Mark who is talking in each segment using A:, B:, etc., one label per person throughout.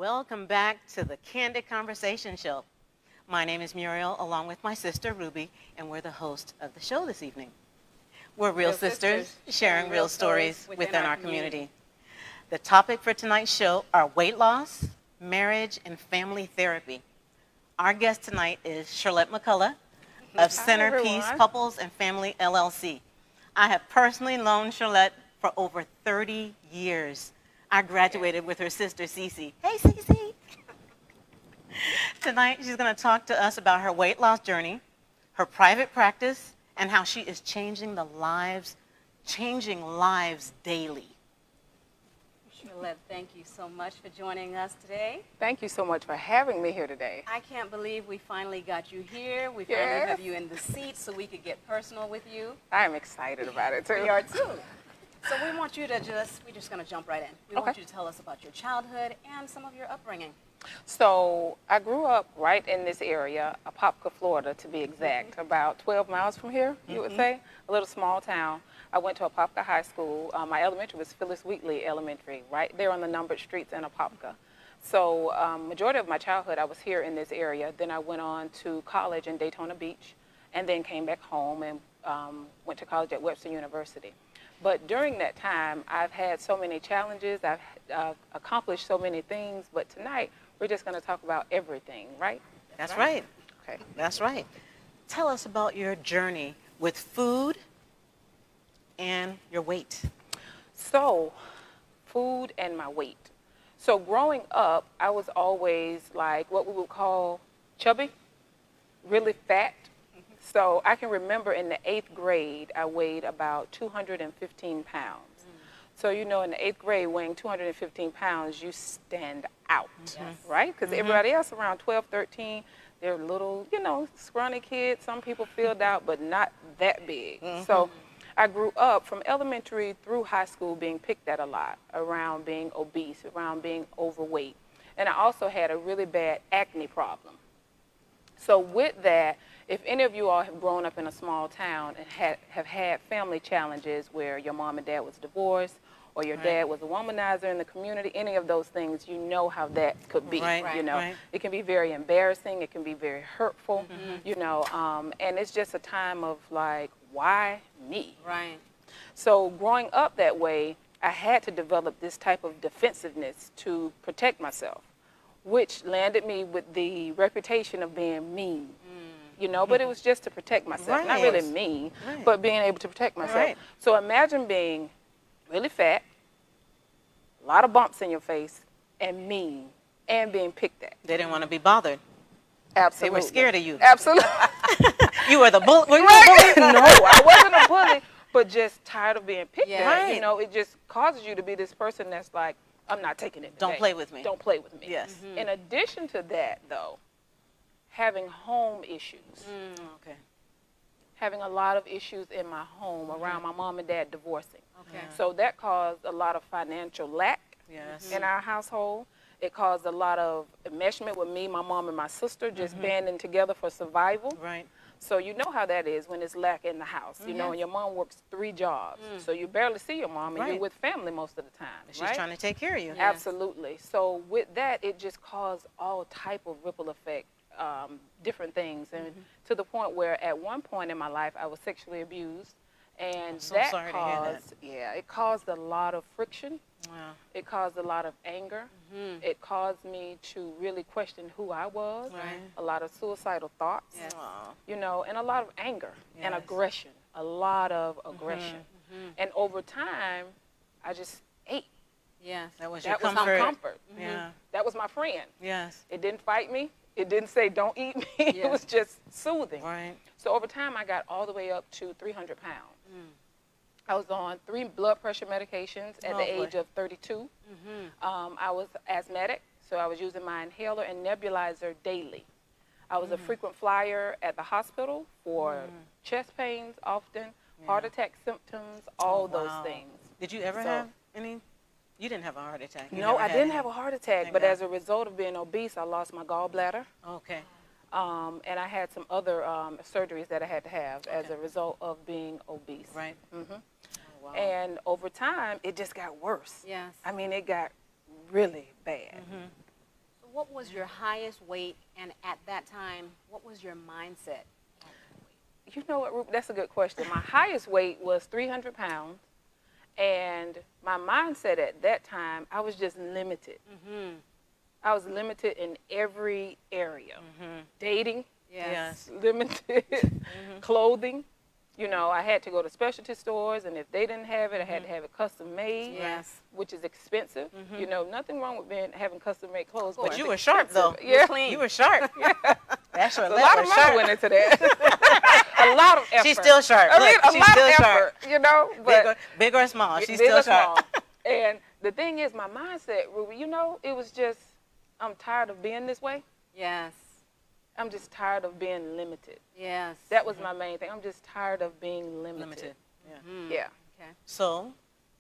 A: Welcome back to the Candid Conversation Show. My name is Muriel, along with my sister Ruby, and we're the host of the show this evening. We're real sisters sharing real stories within our community. The topic for tonight's show are weight loss, marriage, and family therapy. Our guest tonight is Cherlette McCullough of Centerpiece Couples and Family LLC. I have personally known Cherlette for over 30 years. I graduated with her sister, Cece. Hey, Cece. Tonight, she's going to talk to us about her weight loss journey, her private practice, and how she is changing lives daily.
B: Cherlette, thank you so much for joining us today.
C: Thank you so much for having me here today.
B: I can't believe we finally got you here. We finally have you in the seat so we could get personal with you.
C: I'm excited about it, too.
B: We are, too. So we want you to we're just going to jump right in. We want you to tell us about your childhood and some of your upbringing.
C: So I grew up right in this area, Apopka, Florida, to be exact, about 12 miles from here, you would say, a little small town. I went to Apopka High School. My elementary was Phyllis Wheatley Elementary, right there on the numbered streets in Apopka. So majority of my childhood, I was here in this area. Then I went on to college in Daytona Beach, and then came back home and went to college at Webster University. But during that time, I've had so many challenges. I've accomplished so many things. But tonight, we're just going to talk about everything, right?
A: That's right.
C: Okay.
A: That's right. Tell us about your journey with food and your weight.
C: So, food and my weight. So growing up, I was always like what we would call chubby, really fat. So I can remember in the 8th grade, I weighed about 215 pounds. So, you know, in the 8th grade, weighing 215 pounds, you stand out, right? Because everybody else around 12, 13, they're little, you know, scrawny kids. Some people filled out, but not that big. So I grew up from elementary through high school being picked at a lot, around being obese, around being overweight. And I also had a really bad acne problem. So with that, if any of you all have grown up in a small town and have had family challenges where your mom and dad was divorced or your dad was a womanizer in the community, any of those things, you know how that could be, you know. It can be very embarrassing. It can be very hurtful, you know, and it's just a time of like, why me?
B: Right.
C: So growing up that way, I had to develop this type of defensiveness to protect myself, which landed me with the reputation of being mean. You know, but it was just to protect myself. Not really mean, but being able to protect myself. So imagine being really fat, a lot of bumps in your face, and mean, and being picked at.
A: They didn't want to be bothered.
C: Absolutely.
A: They were scared of you.
C: Absolutely.
A: You were the bully.
C: No, I wasn't a bully, but just tired of being picked at. You know, it just causes you to be this person that's like, I'm not taking it today.
A: Don't play with me.
C: Don't play with me.
A: Yes.
C: In addition to that, though, having home issues.
A: Okay.
C: Having a lot of issues in my home around my mom and dad divorcing.
B: Okay.
C: So that caused a lot of financial lack in our household. It caused a lot of enmeshment with me, my mom, and my sister, just banding together for survival.
A: Right.
C: So you know how that is when it's lack in the house. You know, and your mom works 3 jobs. So you barely see your mom, and you're with family most of the time.
A: She's trying to take care of you.
C: Absolutely. So with that, it just caused all type of ripple effect. Different things, and to the point where at one point in my life I was sexually abused, and that caused it caused a lot of friction. It caused a lot of anger. It caused me to really question who I was. A lot of suicidal thoughts, you know, and a lot of anger and aggression, a lot of aggression. And over time I just ate.
A: That was
C: That
A: your
C: was my comfort.
A: Yeah.
C: That was my friend.
A: Yes.
C: It didn't fight me. It didn't say don't eat me. It was just soothing.
A: Right.
C: So over time, I got all the way up to 300 pounds. I was on 3 blood pressure medications at the age of 32. I was asthmatic, so I was using my inhaler and nebulizer daily. I was a frequent flyer at the hospital for chest pains often, heart attack symptoms, all those things.
A: Did you ever have any? You didn't have a heart attack.
C: No, I didn't have a heart attack, but as a result of being obese, I lost my gallbladder.
A: Okay.
C: And I had some other surgeries that I had to have as a result of being obese.
A: Right.
C: Oh, wow. And over time, it just got worse.
B: Yes.
C: I mean, it got really bad.
B: what was your highest weight, and at that time, what was your mindset?
C: You know what, Ruby? That's a good question. My highest weight was 300 pounds, and my mindset at that time, I was just limited.
B: Mm-hmm.
C: I was limited in every area. Dating,
B: Yes.
C: limited. Clothing. You know, I had to go to specialty stores, and if they didn't have it, I had to have it custom made,
B: Yes.
C: which is expensive. You know, nothing wrong with having custom made clothes,
A: But you were sharp,
C: expensive.
A: though.
C: Yeah,
B: clean.
A: You were sharp. That's
C: a
A: Cherlette
C: lot of
A: was
C: money
A: sharp.
C: went into that. A lot of effort.
A: She's still sharp.
C: I mean,
A: Look,
C: a
A: she's
C: lot
A: still
C: of
A: sharp.
C: effort, you know. But
A: Big or small, she's
C: big
A: still
C: or
A: sharp.
C: small. And the thing is, my mindset, Ruby, you know, it was just, I'm tired of being this way.
B: Yes.
C: I'm just tired of being limited.
B: Yes.
C: That was my main thing. I'm just tired of being limited.
A: Limited. Yeah.
C: Yeah.
B: Okay.
A: So,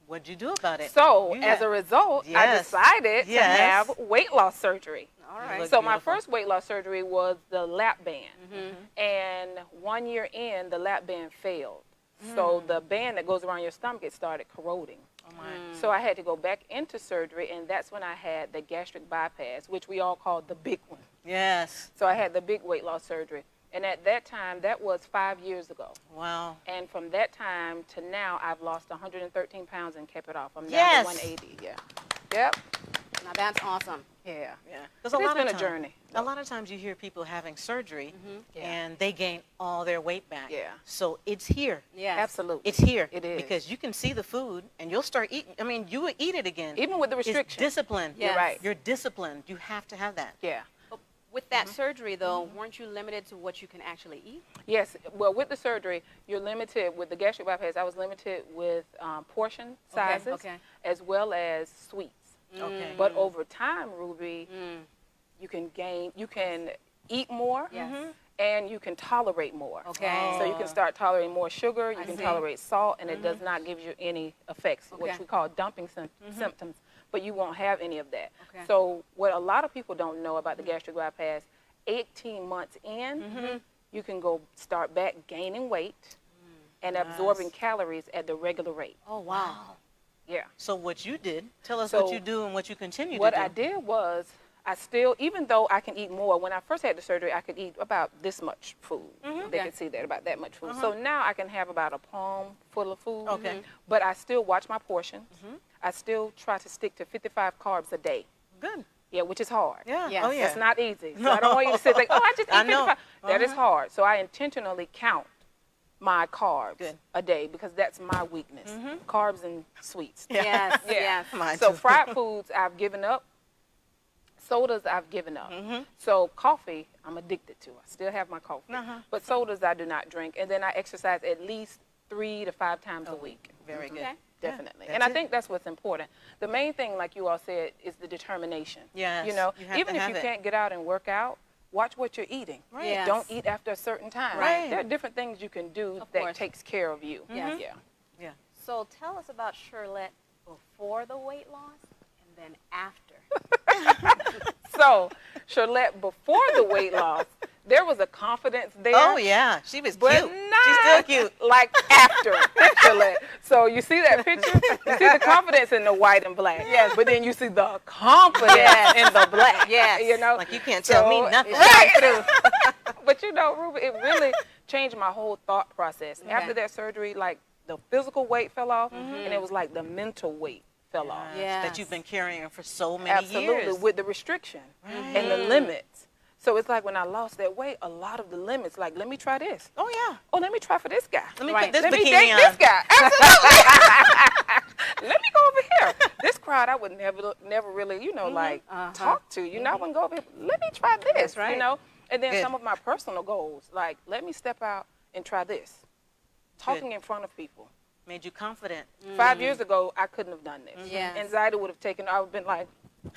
A: what'd you do about it?
C: So,
A: You
C: as
A: had-
C: a result, I
A: Yes.
C: decided to
A: Yes.
C: have weight loss surgery.
B: All
A: You
B: right.
A: look
C: So, my
A: beautiful.
C: first weight loss surgery was the lap band.
B: Mm-hmm.
C: And 1 year in, the lap band failed. So, the band that goes around your stomach, it started corroding.
A: Oh my.
C: So, I had to go back into surgery, and that's when I had the gastric bypass, which we all call the big one.
A: Yes.
C: So, I had the big weight loss surgery. And at that time, that was 5 years ago.
A: Wow.
C: And from that time to now, I've lost 113 pounds and kept it off. I'm down
A: Yes.
C: to 180. Yeah. Yep.
B: Now that's awesome.
C: Yeah.
A: Yeah. Because
C: It's been a journey.
A: A lot of times you hear people having surgery
C: Yeah.
A: and they gain all their weight back.
C: Yeah.
A: So it's here.
B: Yes.
C: Absolutely.
A: It's here.
C: It is.
A: Because you can see the food and you'll start eating. I mean, you will eat it again.
C: Even with the
A: It's
C: restriction.
A: discipline.
B: Yes.
C: You're right.
A: You're disciplined. You have to have that.
C: Yeah.
B: But with that surgery, though, weren't you limited to what you can actually eat?
C: Yes. Well, with the surgery, you're limited. With the gastric bypass, I was limited with portion sizes
B: okay.
C: as well as sweets.
A: Okay.
C: But over time, Ruby, you can eat more.
B: Yes.
C: And you can tolerate more.
B: Okay.
C: So you can start tolerating more sugar, you
B: I
C: can
B: see.
C: tolerate salt, and it does not give you any effects,
B: Okay.
C: which we call dumping symptoms, but you won't have any of that.
B: Okay.
C: So what a lot of people don't know about the gastric bypass, 18 months in, you can go start back gaining weight and absorbing calories at the regular rate.
B: Oh, wow.
C: Yeah.
A: So what you did, tell us
C: So
A: what you do and what you continue
C: What
A: to do.
C: I did was, I still, even though I can eat more, when I first had the surgery, I could eat about this much food. They
B: Okay.
C: could see that, about that much food. So now I can have about a palm full of food.
A: Okay.
C: But I still watch my portions. I still try to stick to 55 carbs a day.
A: Good.
C: Yeah, which is hard.
A: Yeah.
B: Yes.
A: Oh, yeah.
C: That's not easy. So I don't want you to sit like, oh, I just eat
A: I know.
C: 55. That is hard. So I intentionally count my carbs
A: Good.
C: a day because that's my weakness. Carbs and sweets.
B: Yes.
C: Yeah.
B: Yes.
A: Mine
C: So
A: too.
C: fried foods I've given up. Sodas I've given up. So coffee I'm addicted to. I still have my coffee. But sodas I do not drink. And then I exercise at least 3 to 5 times a week.
A: Very good.
B: Okay.
C: Definitely.
A: Yeah,
C: And I
A: that's it.
C: think that's what's important. The main thing, like you all said, is the determination.
A: Yes,
C: You know,
A: you have
C: even
A: to
C: if
A: have
C: you
A: it.
C: can't get out and work out, watch what you're eating.
A: Right.
B: Yes.
C: Don't eat after a certain time.
A: Right.
C: There are different things you can do
B: Of
C: that
B: course.
C: takes care of you.
B: Yes.
C: Yeah.
A: Yeah.
B: So tell us about Cherlette before the weight loss and then after.
C: So, Cherlette, before the weight loss, there was a confidence there.
A: Oh, yeah. She was
C: But
A: cute.
C: not
A: She's still cute.
C: like after Cherlette. So you see that picture? You see the confidence in the white and black.
B: Yes.
C: But then you see the confidence in the black.
B: Yes.
C: You know?
A: Like, you can't tell me nothing.
C: Right. But you know, Ruby, it really changed my whole thought process. After that surgery, like the physical weight fell off, and it was like the mental weight fell off.
B: Yes.
A: That you've been carrying for so many
C: Absolutely,
A: years.
C: with the restriction and the limits. So it's like when I lost that weight, a lot of the limits, like, let me try this.
A: Oh, yeah.
C: Oh, let me try for this guy.
A: Let me
B: Right.
A: put this
C: Let me
A: bikini
C: date
A: on.
C: this guy. Absolutely. Let me go over here. This crowd I would never really, you know, like talk to. You know, I wouldn't go over here. Let me try this.
B: That's right.
C: You know, and then
A: Good.
C: some of my personal goals, like let me step out and try this. Talking in front of people.
A: Made you confident.
C: 5 years ago, I couldn't have done this.
B: Yes.
C: Anxiety would have taken. I would have been like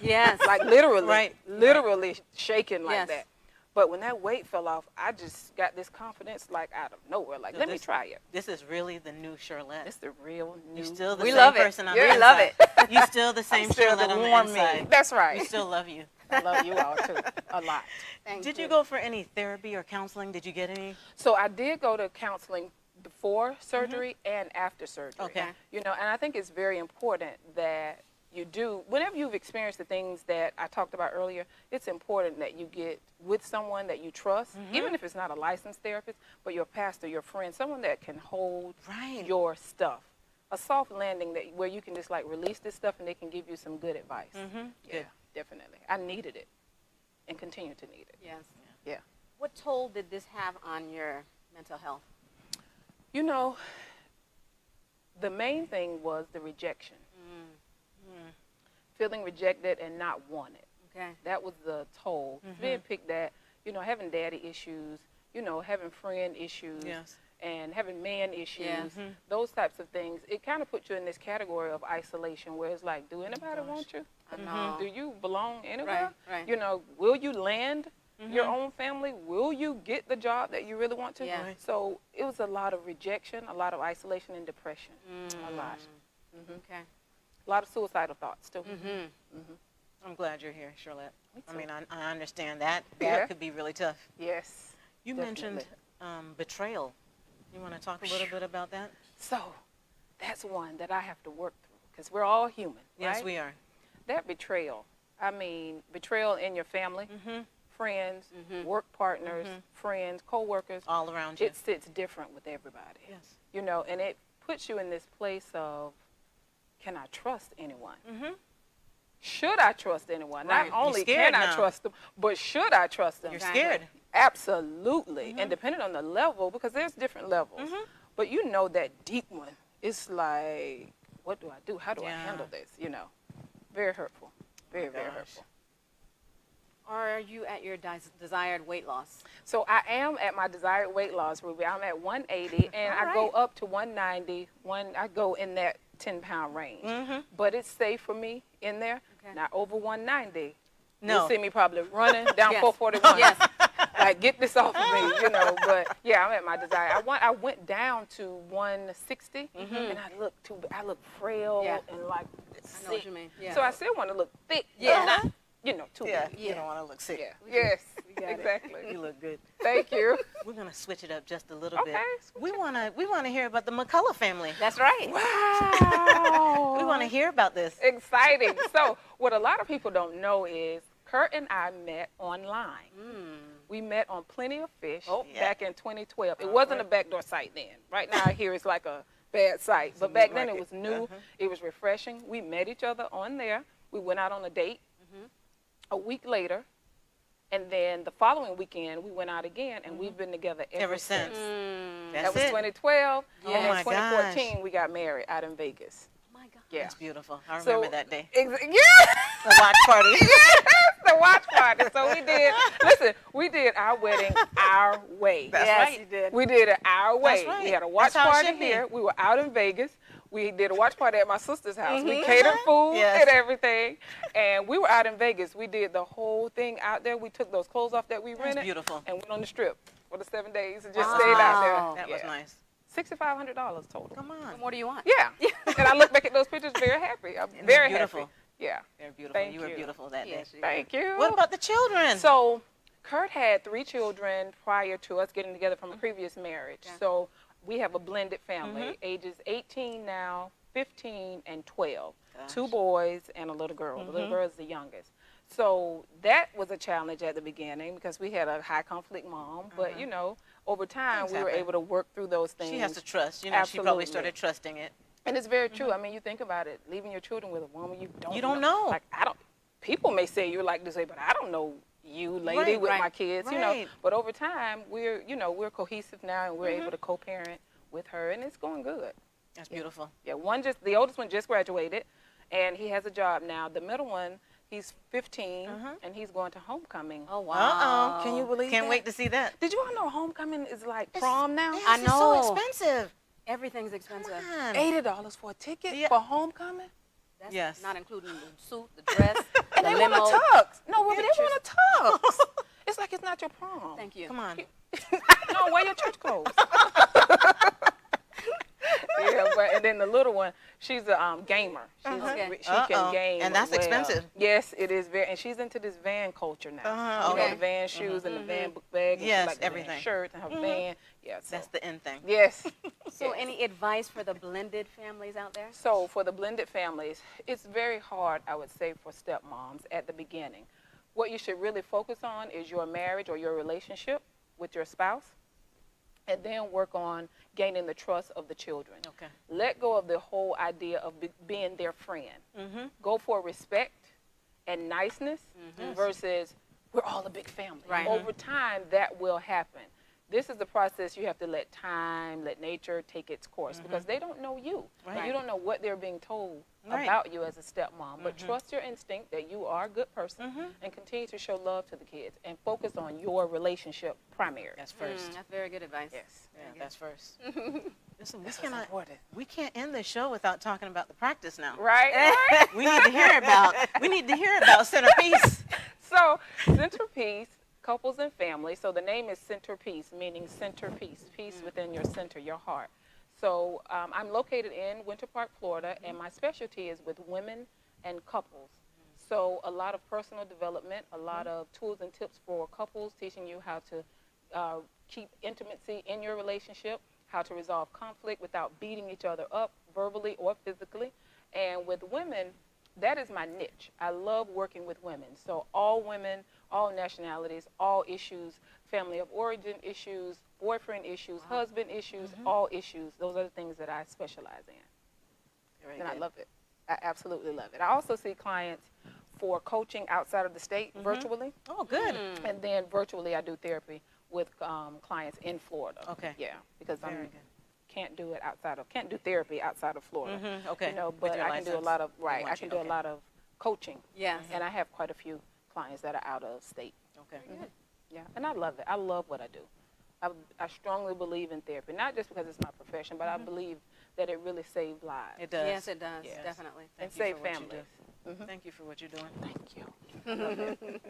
B: Yes.
C: literally,
A: Right.
C: literally shaking like
B: Yes.
C: that. But when that weight fell off, I just got this confidence like out of nowhere. Like,
A: So
C: let me
A: this-
C: try it.
A: This is really the new Cherlette.
C: It's the real new.
A: You're still the
B: We
A: same
B: love it.
A: person on
B: Yeah.
A: the
B: We love
A: inside. You still the same
C: still
A: Cherlette
C: the
A: on the
C: warm
A: inside.
C: me. That's right.
A: We still love you.
C: I love you all too, a lot.
B: Thank
A: Did you go for any therapy or counseling? Did you get any?
C: So I did go to counseling before surgery and after surgery.
A: Okay.
C: You know, and I think it's very important that you do, whenever you've experienced the things that I talked about earlier, it's important that you get with someone that you trust, even if it's not a licensed therapist, but your pastor, your friend, someone that can hold your stuff. A soft landing where you can just like release this stuff and they can give you some good advice. Yeah, definitely. I needed it and continue to need it.
B: Yes.
C: Yeah.
B: What toll did this have on your mental health?
C: You know, the main thing was the rejection. Feeling rejected and not wanted.
B: Okay.
C: That was the toll. Being picked at, you know, having daddy issues, you know, having friend issues, and having man issues, those types of things. It kind of puts you in this category of isolation where it's like, do anybody want you?
B: I know.
C: Do you belong anywhere?
B: Right.
C: You know, will you land your own family? Will you get the job that you really want to?
B: Yeah.
C: So it was a lot of rejection, a lot of isolation and depression. A lot.
B: Okay.
C: A lot of suicidal thoughts, too.
A: I'm glad you're here, Cherlette.
C: Me
A: I
C: too.
A: mean, I understand that.
C: Yeah.
A: That could be really tough.
C: Yes.
A: You mentioned betrayal. You want to talk a little bit about that?
C: So that's one that I have to work through because we're all human.
A: Yes,
C: right?
A: we are.
C: That betrayal. I mean, betrayal in your family, friends, work partners, friends, co-workers.
A: All around you.
C: It sits different with everybody.
A: Yes.
C: You know, and it puts you in this place of, can I trust anyone? Should I trust anyone?
A: Right.
C: Not only
A: You're scared
C: can I
A: now.
C: trust them, but should I trust them?
A: You're scared.
C: Absolutely. And depending on the level, because there's different levels. But you know that deep one, it's like, what do I do? How do I handle this? You know, very hurtful. Very, very hurtful.
B: Are you at your desired weight loss?
C: So I am at my desired weight loss, Ruby. I'm at 180, and I go up to 190. I go in that 10-pound range. But it's safe for me in there.
B: Okay.
C: Not over 190.
A: No.
C: You'll see me probably running down 441.
B: Yes.
C: Like, get this off of me, you know. But yeah, I'm at my desire. I went down to 160, and I look frail and like sick.
B: I know what you mean. Yeah.
C: So I still want to look thick.
B: Yeah.
C: But not, you know, too big.
A: You don't want to look sick.
C: Yeah. Yes.
B: got it.
C: Exactly.
A: You look good.
C: Thank you.
A: We're gonna switch it up just a little bit.
C: Okay.
A: We wanna hear about the McCullough family.
B: That's right.
C: Wow.
A: We wanna hear about this.
C: Exciting. So what a lot of people don't know is Kurt and I met online. We met on Plenty of Fish back in 2012. It wasn't a backdoor site then. Right now I hear it's like a bad site. But back then it was new. It was refreshing. We met each other on there. We went out on a date. A week later, and then the following weekend we went out again, and we've been together ever since.
A: That's
C: That was
A: it.
C: 2012,
A: Oh
C: and
A: my
C: in 2014 we got married out in Vegas.
B: Oh my God.
C: Yeah.
A: That's beautiful. I remember that day.
C: Yeah,
A: The watch party.
C: the watch party. So we did our wedding our way.
A: That's
B: Yes,
A: right.
B: you did.
C: We did it our way.
A: That's right.
C: We had a watch
A: That's how it
C: party
A: should be.
C: here. We were out in Vegas. We did a watch party at my sister's house. We catered food
A: Yes.
C: and everything. And we were out in Vegas. We did the whole thing out there. We took those clothes off that we rented.
A: beautiful.
C: And went on the strip for the 7 days and just stayed out there.
A: That was nice.
C: $6,500 total.
A: Come on.
B: What more do you want?
C: Yeah. And I look back at those pictures very happy. I'm
A: And
C: very
A: they're beautiful.
C: happy. Yeah.
A: They're beautiful.
C: Thank
A: You were
C: you.
A: beautiful that day.
B: Yes, you
C: Thank you.
A: What about the children?
C: So Kurt had 3 children prior to us getting together from a previous marriage.
B: Okay.
C: So we have a blended family, ages 18 now, 15, and 12.
A: Gosh.
C: 2 boys and a little girl. The little girl is the youngest. So that was a challenge at the beginning because we had a high conflict mom. But, you know, over time,
A: Things
C: we were
A: happen.
C: able to work through those things.
A: She has to trust. You know, she probably
C: Absolutely.
A: started trusting it.
C: And it's very true. I mean, you think about it, leaving your children with a woman you don't
A: know.
C: Like, people may say you're like this way, but I don't know you, lady, with my kids, you know.
A: Right.
C: But over time, we're cohesive now, and we're able to co-parent with her, and it's going good.
A: That's beautiful.
C: Yeah, the oldest one just graduated, and he has a job now. The middle one, he's 15, and he's going to homecoming.
B: Oh, wow.
C: Can you believe
A: Can't
C: that?
A: wait to see that.
C: Did you all know homecoming is like prom now?
A: Yes,
B: I
A: It's so
B: know.
A: expensive.
B: Everything's expensive.
A: Come on.
C: $80 for a ticket
A: Yeah.
C: for homecoming?
B: That's
A: Yes.
B: not including the suit, the dress, the
C: And they
B: limo.
C: want a tux. No, Ruby, they
A: Pictures.
C: want a tux. It's like it's not your prom.
B: Thank you.
A: Come on.
C: No, wear your church clothes. Yeah, but And then the little one, she's a gamer.
B: Okay.
C: She can game.
A: And that's
C: well.
A: expensive.
C: Yes, it is very. And she's into this van culture now. You know,
B: Okay.
C: the van shoes and the van book bag. And
A: Yes,
C: she like the van
A: everything.
C: shirt and her van. Yeah, so.
A: That's the end thing.
C: Yes.
B: So
C: Yes.
B: any advice for the blended families out there?
C: So for the blended families, it's very hard, I would say, for stepmoms at the beginning. What you should really focus on is your marriage or your relationship with your spouse, and then work on gaining the trust of the children.
A: Okay.
C: Let go of the whole idea of being their friend. Go for respect and niceness versus we're all a big family.
B: Right.
C: Over time, that will happen. This is the process you have to let time, let nature take its course because they don't know you.
A: Right.
C: You don't know what they're being told
A: Right.
C: about you as a stepmom. But trust your instinct that you are a good person and continue to show love to the kids and focus on your relationship primary.
A: That's first.
B: That's very good advice.
C: Yes.
A: Yeah, that's first. Listen,
C: That's important.
A: we can't end the show without talking about the practice now.
C: Right?
A: We need to hear about centerpiece.
C: So, centerpiece, couples and families. So the name is centerpiece, meaning centerpiece, peace within your center, your heart. So I'm located in Winter Park, Florida, and my specialty is with women and couples. So a lot of personal development, a lot of tools and tips for couples, teaching you how to keep intimacy in your relationship, how to resolve conflict without beating each other up verbally or physically. And with women, that is my niche. I love working with women. So all women, all nationalities, all issues, family of origin issues, boyfriend issues, husband issues, all issues. Those are the things that I specialize in.
A: Very
C: And I
A: good.
C: love it. I absolutely love it. I also see clients for coaching outside of the state virtually.
A: Oh, good.
C: And then virtually I do therapy with clients in Florida.
A: Okay.
C: Yeah, because I
A: Very good.
C: can't do therapy outside of Florida.
A: Okay.
C: You know,
A: With
C: but
A: your
C: I can do a
A: license.
C: lot of,
A: They
C: right,
A: want
C: I can
A: you,
C: do
A: okay.
C: a lot of coaching.
B: Yes.
C: And I have quite a few clients that are out of state.
A: Okay.
C: Yeah, and I love it. I love what I do. I strongly believe in therapy, not just because it's my profession, but I believe that it really saves lives.
A: It does.
B: Yes, it does.
C: Yes.
B: Definitely.
C: And
A: Thank you
C: save
A: for what you
C: families.
A: do. Thank you for what you're doing.
C: Thank you.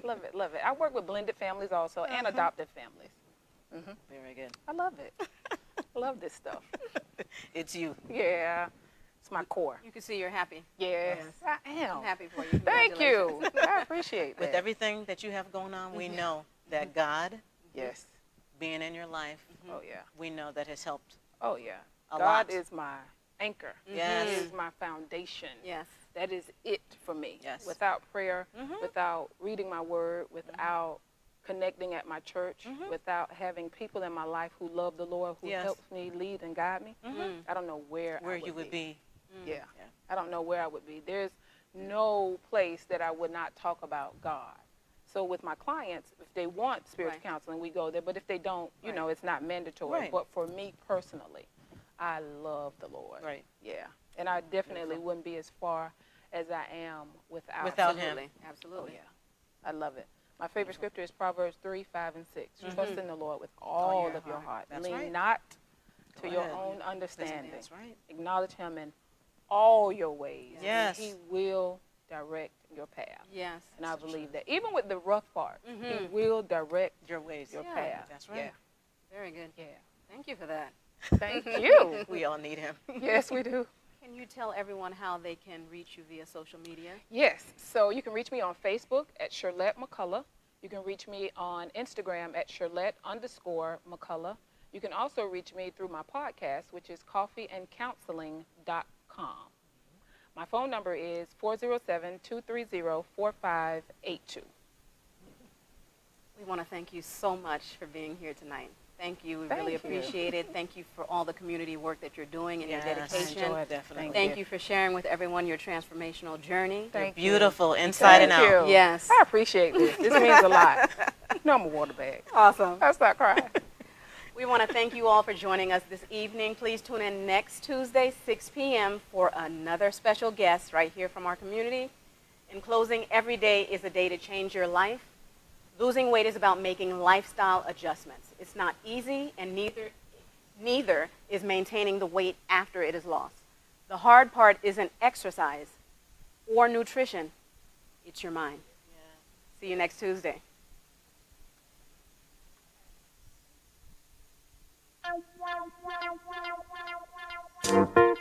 C: Love it, love it. I work with blended families also and adopted families.
A: Very good.
C: I love it. I love this stuff.
A: It's you.
C: Yeah, it's my core.
B: You can see you're happy.
C: Yes, I am.
B: I'm happy for you.
C: Thank you. I appreciate that.
A: With everything that you have going on, we know that God
C: Yes.
A: being in your life,
C: Oh, yeah.
A: we know that has helped.
C: Oh, yeah.
A: A
C: God
A: lot.
C: is my anchor.
A: Yes.
C: He is my foundation.
B: Yes.
C: That is it for me.
A: Yes.
C: Without prayer, without reading my word, without connecting at my church, without having people in my life who love the Lord, who
A: Yes.
C: helps me lead and guide me, I don't know where
A: You would be.
C: Yeah.
A: Yeah.
C: I don't know where I would be. There's no place that I would not talk about God. So with my clients, if they want spiritual
B: Right.
C: counseling, we go there. But if they don't, you
B: Right.
C: know, it's not mandatory.
A: Right.
C: But for me personally, I love the Lord.
A: Right.
C: Yeah. And I definitely wouldn't be as far as I am without
A: Without
C: Him.
A: him.
B: Absolutely. Absolutely.
C: Oh, yeah. I love it. My favorite scripture is Proverbs 3, 5, and 6. Trust in the Lord with all
A: your
C: of your
A: heart.
C: heart.
A: That's
C: Lean
A: right.
C: not to
A: Go
C: your
A: ahead.
C: own understanding.
A: That's right.
C: Acknowledge Him in all your ways.
A: Yes.
C: And He will direct your path.
B: Yes.
C: And I believe that. Even with the rough part, He
B: Mhm.
C: will direct
A: Your ways.
C: your
B: Yeah.
C: path.
A: That's right.
B: Very good.
C: Yeah.
B: Thank you for that.
C: Thank you.
A: We all need him.
C: Yes, we do.
B: Can you tell everyone how they can reach you via social media?
C: Yes. So you can reach me on Facebook at Cherlette McCullough. You can reach me on Instagram at Cherlette_McCullough. You can also reach me through my podcast, which is coffeeandcounseling.com. My phone number is 407-230-4582.
B: We want to thank you so much for being here tonight. Thank you. We
C: Thank
B: really
C: you.
B: appreciate it. Thank you for all the community work that you're doing and
A: Yes,
B: your dedication.
A: enjoy it, definitely.
B: Thank you for sharing with everyone your transformational journey.
C: Thank you.
A: Beautiful, inside and
C: Thank
A: out.
C: you.
B: Yes.
C: I appreciate this. This means a lot. No, I'm a water bag.
B: Awesome.
C: I'll start crying.
B: We want to thank you all for joining us this evening. Please tune in next Tuesday, 6 p.m. for another special guest right here from our community. In closing, every day is a day to change your life. Losing weight is about making lifestyle adjustments. It's not easy, and neither is maintaining the weight after it is lost. The hard part isn't exercise or nutrition. It's your mind. See you next Tuesday.
D: Wow.